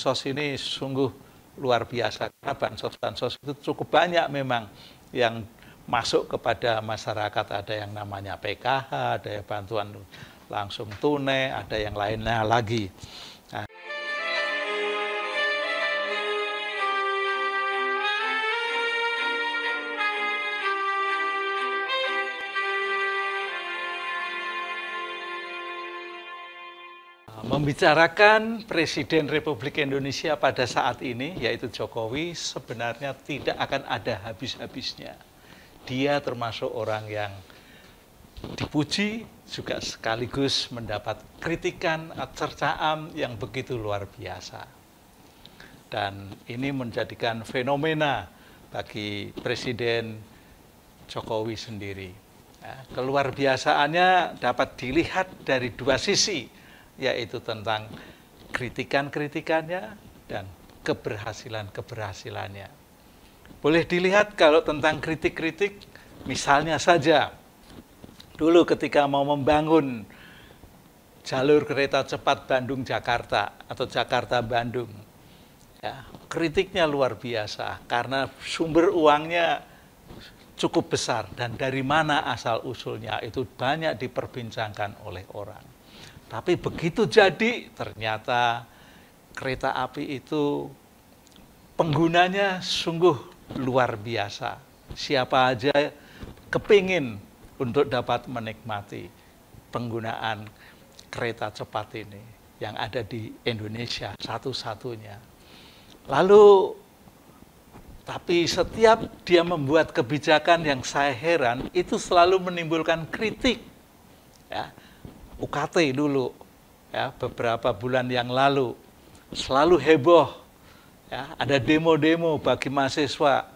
bansos ini sungguh luar biasa. Karena bansos itu cukup banyak memang yang masuk kepada masyarakat. Ada yang namanya PKH, ada yang bantuan langsung tunai, ada yang lainnya lagi. Nah, membicarakan Presiden Republik Indonesia pada saat ini, yaitu Jokowi, sebenarnya tidak akan ada habis-habisnya. Dia termasuk orang yang dipuji, juga sekaligus mendapat kritikan, cercaan yang begitu luar biasa. Dan ini menjadikan fenomena bagi Presiden Jokowi sendiri. Keluar biasaannya dapat dilihat dari dua sisi, yaitu tentang kritikan-kritikannya dan keberhasilan-keberhasilannya. Boleh dilihat kalau tentang kritik-kritik, misalnya saja, dulu ketika mau membangun jalur kereta cepat Bandung-Jakarta atau Jakarta-Bandung, ya, kritiknya luar biasa karena sumber uangnya cukup besar dan dari mana asal-usulnya itu banyak diperbincangkan oleh orang. Tapi begitu jadi, ternyata kereta api itu penggunanya sungguh luar biasa. Siapa aja kepingin untuk dapat menikmati penggunaan kereta cepat ini yang ada di Indonesia satu-satunya. Lalu, tapi setiap dia membuat kebijakan yang saya heran, itu selalu menimbulkan kritik. Ya. UKT dulu, ya, beberapa bulan yang lalu, selalu heboh. Ya, ada demo-demo bagi mahasiswa,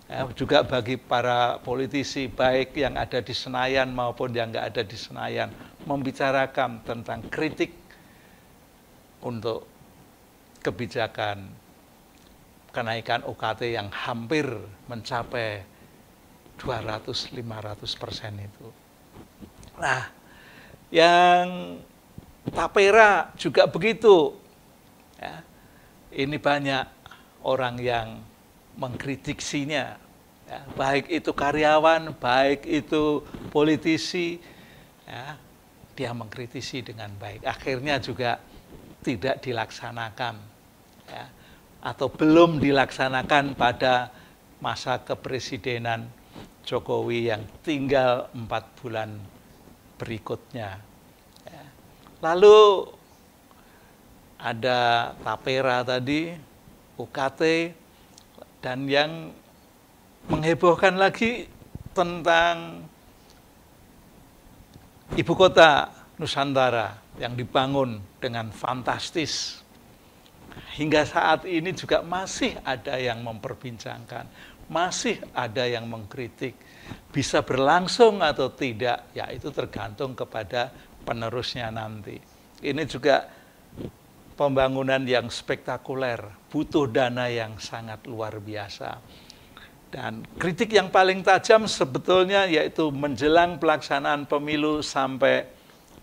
ya, juga bagi para politisi, baik yang ada di Senayan maupun yang nggak ada di Senayan, membicarakan tentang kritik untuk kebijakan kenaikan UKT yang hampir mencapai 200-500% itu. Nah, yang Tapera juga begitu. Ya, ini banyak orang yang mengkritiksinya, ya, baik itu karyawan, baik itu politisi, ya, dia mengkritisi dengan baik. Akhirnya juga tidak dilaksanakan, ya, atau belum dilaksanakan pada masa kepresidenan Jokowi yang tinggal 4 bulan berikutnya. Lalu ada Tapera tadi, UKT, dan yang menghebohkan lagi tentang ibu kota Nusantara yang dibangun dengan fantastis. Hingga saat ini juga masih ada yang memperbincangkan, masih ada yang mengkritik. Bisa berlangsung atau tidak, ya itu tergantung kepada penerusnya nanti. Ini juga pembangunan yang spektakuler, butuh dana yang sangat luar biasa. Dan kritik yang paling tajam sebetulnya yaitu menjelang pelaksanaan pemilu sampai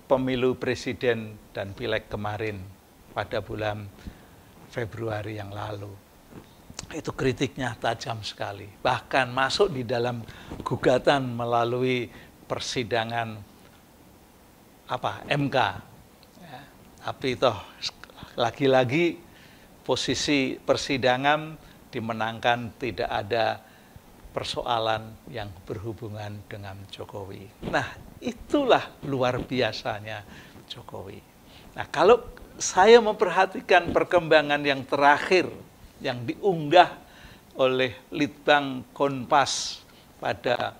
pemilu presiden dan pileg kemarin pada bulan Februari yang lalu. Itu kritiknya tajam sekali. Bahkan masuk di dalam gugatan melalui persidangan MK. Ya, tapi toh lagi-lagi posisi persidangan dimenangkan, tidak ada persoalan yang berhubungan dengan Jokowi. Nah, itulah luar biasanya Jokowi. Nah, kalau saya memperhatikan perkembangan yang terakhir yang diunggah oleh Litbang Kompas pada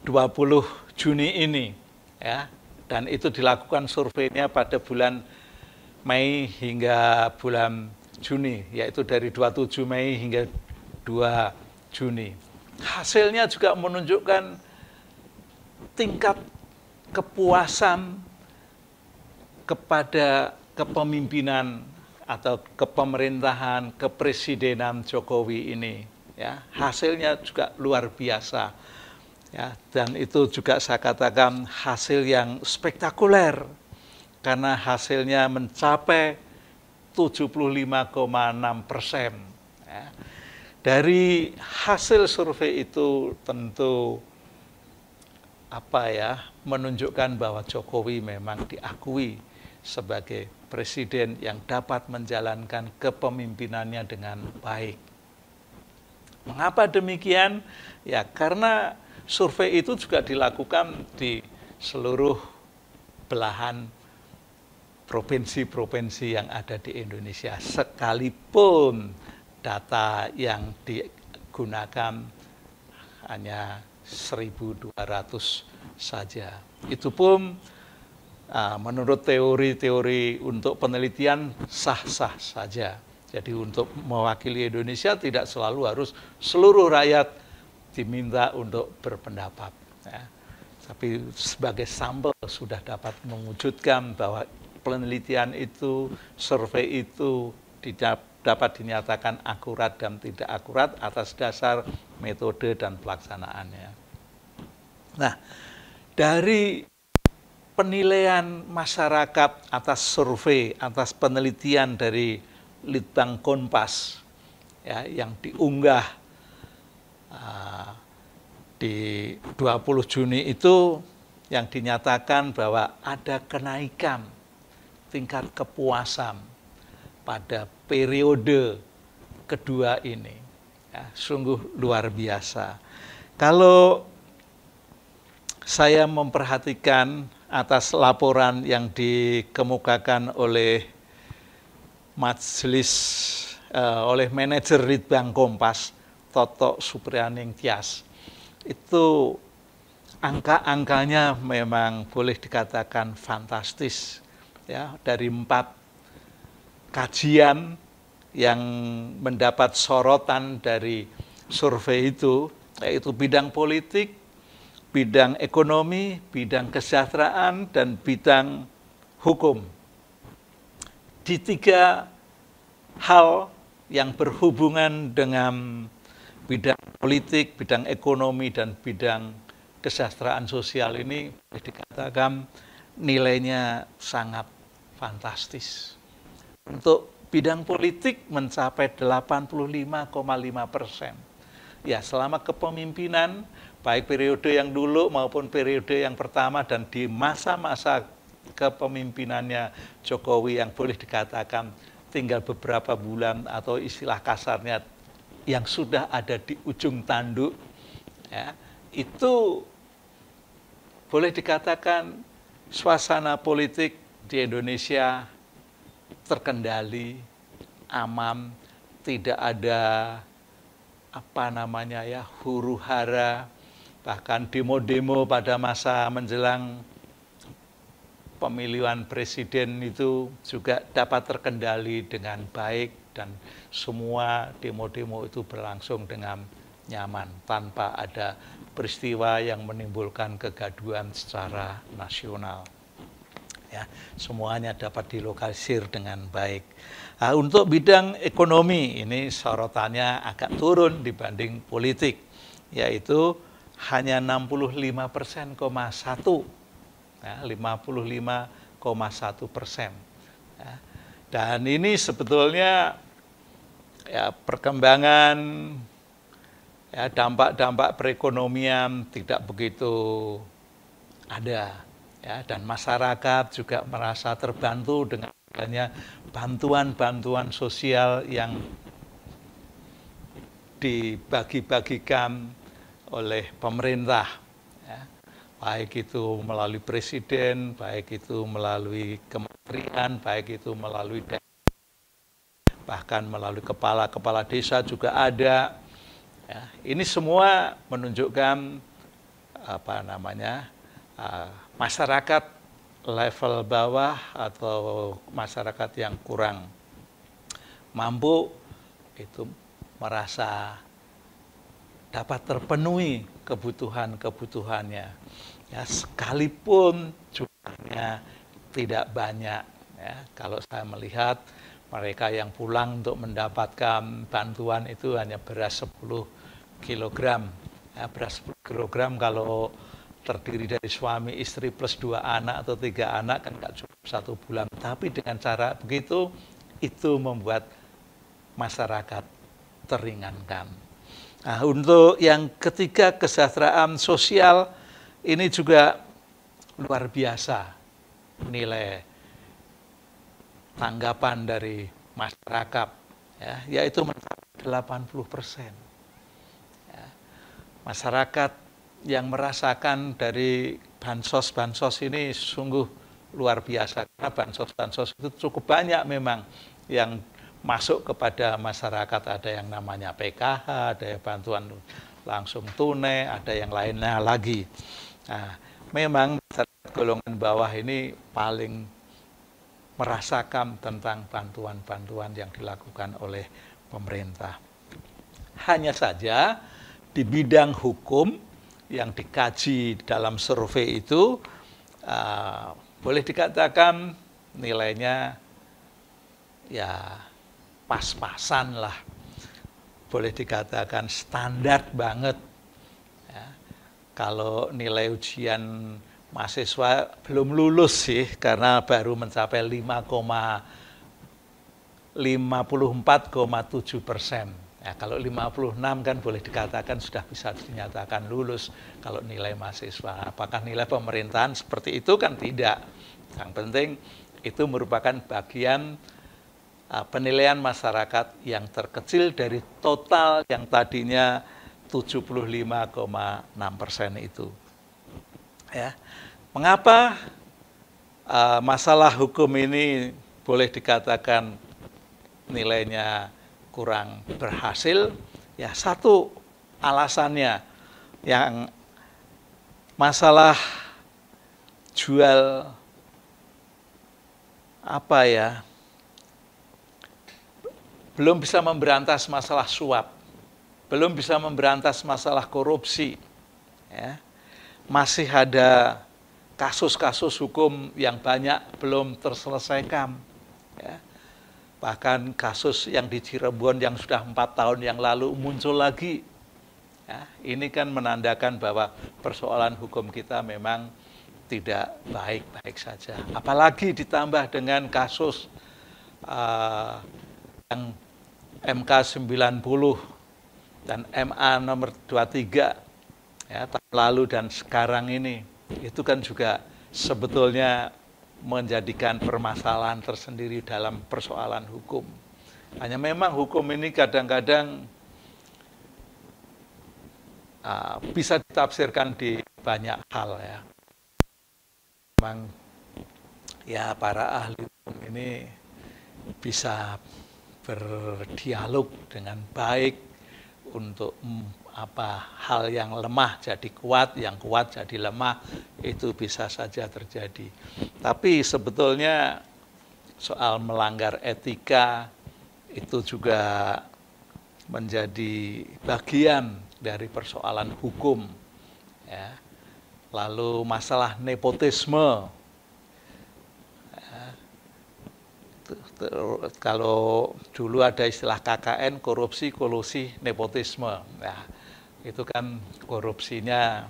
20 Juni ini, ya, dan itu dilakukan surveinya pada bulan Mei hingga bulan Juni, yaitu dari 27 Mei hingga 2 Juni. Hasilnya juga menunjukkan tingkat kepuasan kepada kepemimpinan atau kepemerintahan, kepresidenan Jokowi ini, ya, hasilnya juga luar biasa. Ya, dan itu juga saya katakan hasil yang spektakuler karena hasilnya mencapai 75,6%. Ya. Dari hasil survei itu tentu menunjukkan bahwa Jokowi memang diakui sebagai presiden yang dapat menjalankan kepemimpinannya dengan baik. Mengapa demikian? Ya karena survei itu juga dilakukan di seluruh belahan provinsi-provinsi yang ada di Indonesia, sekalipun data yang digunakan hanya 1.200 saja. Itu pun menurut teori-teori untuk penelitian sah-sah saja. Jadi untuk mewakili Indonesia tidak selalu harus seluruh rakyat diminta untuk berpendapat. Ya. Tapi sebagai sampel sudah dapat mewujudkan bahwa penelitian itu, survei itu dapat dinyatakan akurat dan tidak akurat atas dasar metode dan pelaksanaannya. Nah, dari penilaian masyarakat atas survei, atas penelitian dari Litbang Kompas ya, yang diunggah di 20 Juni itu yang dinyatakan bahwa ada kenaikan tingkat kepuasan pada periode kedua ini. Ya, sungguh luar biasa. Kalau saya memperhatikan atas laporan yang dikemukakan oleh oleh manajer Litbang Kompas, Toto Supriyaning Tias, itu angka-angkanya memang boleh dikatakan fantastis. Ya, dari 4 kajian yang mendapat sorotan dari survei itu, yaitu bidang politik, bidang ekonomi, bidang kesejahteraan, dan bidang hukum. Di 3 hal yang berhubungan dengan bidang politik, bidang ekonomi, dan bidang kesejahteraan sosial ini boleh dikatakan nilainya sangat fantastis. Untuk bidang politik mencapai 85,5%. Ya, selama kepemimpinan, baik periode yang dulu maupun periode yang pertama dan di masa-masa kepemimpinannya Jokowi yang boleh dikatakan tinggal beberapa bulan atau istilah kasarnya yang sudah ada di ujung tanduk, ya, itu boleh dikatakan suasana politik di Indonesia terkendali, aman, tidak ada huru-hara, bahkan demo-demo pada masa menjelang pemilihan presiden itu juga dapat terkendali dengan baik dan semua demo-demo itu berlangsung dengan nyaman tanpa ada peristiwa yang menimbulkan kegaduhan secara nasional. Ya, semuanya dapat dilokalisir dengan baik. Nah, untuk bidang ekonomi ini sorotannya agak turun dibanding politik, yaitu hanya 65,1%. Ya, 55,1%. Ya. Dan ini sebetulnya ya, perkembangan ya, dampak-dampak perekonomian tidak begitu ada. Ya, dan masyarakat juga merasa terbantu dengan adanya bantuan-bantuan sosial yang dibagi-bagikan oleh pemerintah. Baik itu melalui presiden, baik itu melalui kementerian, baik itu melalui daerah, bahkan melalui kepala-kepala desa juga ada. Ya, ini semua menunjukkan masyarakat level bawah atau masyarakat yang kurang mampu itu merasa dapat terpenuhi kebutuhan-kebutuhannya. Ya, sekalipun jumlahnya tidak banyak. Ya, kalau saya melihat mereka yang pulang untuk mendapatkan bantuan itu hanya beras 10 kg. Ya, beras 10 program kalau terdiri dari suami, istri plus 2 anak atau 3 anak kan nggak cukup 1 bulan. Tapi dengan cara begitu, itu membuat masyarakat teringankan. Nah, untuk yang ketiga, kesejahteraan sosial, ini juga luar biasa nilai tanggapan dari masyarakat, ya, yaitu mencapai 80%. Ya, masyarakat yang merasakan dari bansos-bansos ini sungguh luar biasa, karena bansos-bansos itu cukup banyak memang yang masuk kepada masyarakat. Ada yang namanya PKH, ada yang bantuan langsung tunai, ada yang lainnya lagi. Nah, memang masyarakat golongan bawah ini paling merasakan tentang bantuan-bantuan yang dilakukan oleh pemerintah. Hanya saja di bidang hukum yang dikaji dalam survei itu boleh dikatakan nilainya ya pas-pasan lah, boleh dikatakan standar banget. Ya, kalau nilai ujian mahasiswa belum lulus sih, karena baru mencapai 54,7%. Ya, kalau 56 kan boleh dikatakan sudah bisa dinyatakan lulus kalau nilai mahasiswa. Apakah nilai pemerintahan seperti itu? Kan tidak. Yang penting itu merupakan bagian penilaian masyarakat yang terkecil dari total yang tadinya 75,6% itu. Ya. Mengapa masalah hukum ini boleh dikatakan nilainya kurang berhasil? Ya, satu alasannya yang masalah jual belum bisa memberantas masalah suap, belum bisa memberantas masalah korupsi. Ya. Masih ada kasus-kasus hukum yang banyak belum terselesaikan. Ya. Bahkan kasus yang di Cirebon yang sudah 4 tahun yang lalu muncul lagi. Ya, ini kan menandakan bahwa persoalan hukum kita memang tidak baik-baik saja. Apalagi ditambah dengan kasus yang MK 90 dan MA nomor 23 ya, tahun lalu dan sekarang ini. Itu kan juga sebetulnya menjadikan permasalahan tersendiri dalam persoalan hukum. Hanya memang hukum ini kadang-kadang bisa ditafsirkan di banyak hal ya. Memang ya para ahli hukum ini bisa berdialog dengan baik untuk hal yang lemah jadi kuat, yang kuat jadi lemah, itu bisa saja terjadi. Tapi sebetulnya soal melanggar etika itu juga menjadi bagian dari persoalan hukum. Ya. Lalu masalah nepotisme. Ya. Kalau dulu ada istilah KKN, korupsi, kolusi, nepotisme. Nah, itu kan korupsinya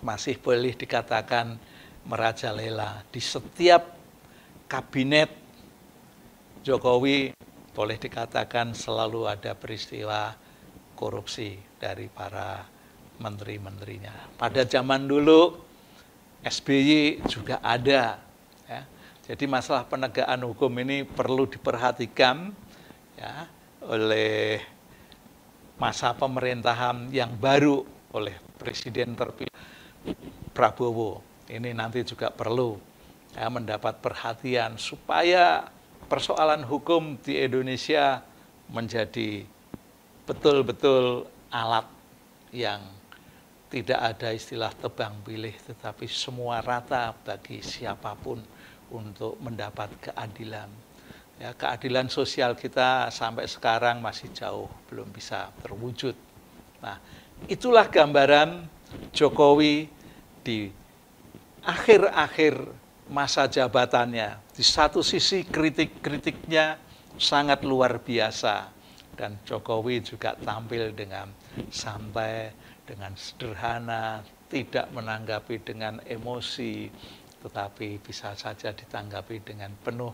masih boleh dikatakan merajalela. Di setiap kabinet Jokowi boleh dikatakan selalu ada peristiwa korupsi dari para menteri-menterinya. Pada zaman dulu SBY juga ada. Ya. Jadi masalah penegakan hukum ini perlu diperhatikan ya, oleh masa pemerintahan yang baru oleh Presiden terpilih Prabowo. Ini nanti juga perlu ya, mendapat perhatian supaya persoalan hukum di Indonesia menjadi betul-betul alat yang tidak ada istilah tebang pilih, tetapi semua rata bagi siapapun untuk mendapat keadilan. Ya, keadilan sosial kita sampai sekarang masih jauh belum bisa terwujud. Nah, itulah gambaran Jokowi di akhir-akhir masa jabatannya. Di satu sisi kritik-kritiknya sangat luar biasa dan Jokowi juga tampil dengan santai dengan sederhana, tidak menanggapi dengan emosi, tetapi bisa saja ditanggapi dengan penuh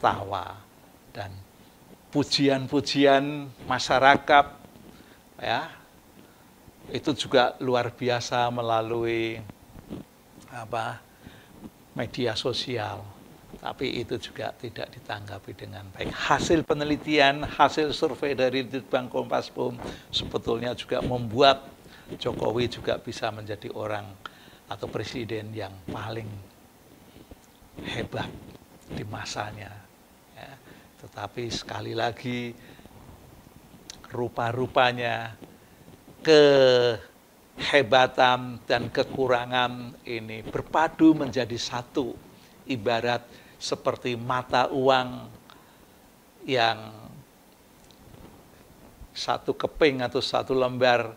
tawa dan pujian-pujian masyarakat, ya. Itu juga luar biasa melalui media sosial, tapi itu juga tidak ditanggapi dengan baik. Hasil penelitian, hasil survei dari Litbang Kompas.pum sebetulnya juga membuat Jokowi juga bisa menjadi orang atau presiden yang paling hebat di masanya. Ya. Tetapi sekali lagi, rupa-rupanya kehebatan dan kekurangan ini berpadu menjadi satu, ibarat seperti mata uang yang satu keping atau satu lembar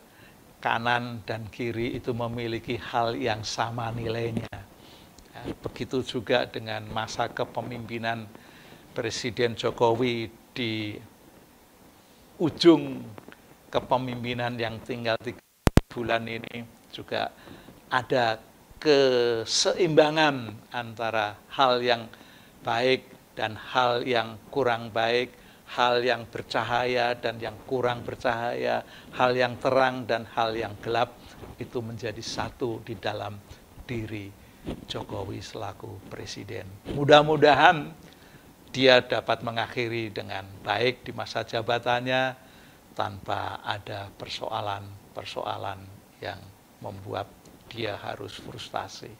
kanan dan kiri itu memiliki hal yang sama nilainya. Ya, begitu juga dengan masa kepemimpinan Presiden Jokowi di ujung kepemimpinan yang tinggal 3 bulan ini juga ada keseimbangan antara hal yang baik dan hal yang kurang baik, hal yang bercahaya dan yang kurang bercahaya, hal yang terang dan hal yang gelap, itu menjadi satu di dalam diri Jokowi selaku presiden. Mudah-mudahan dia dapat mengakhiri dengan baik di masa jabatannya tanpa ada persoalan-persoalan yang membuat dia harus frustasi.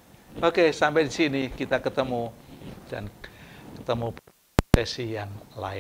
Oke, sampai di sini kita ketemu sesi yang lain.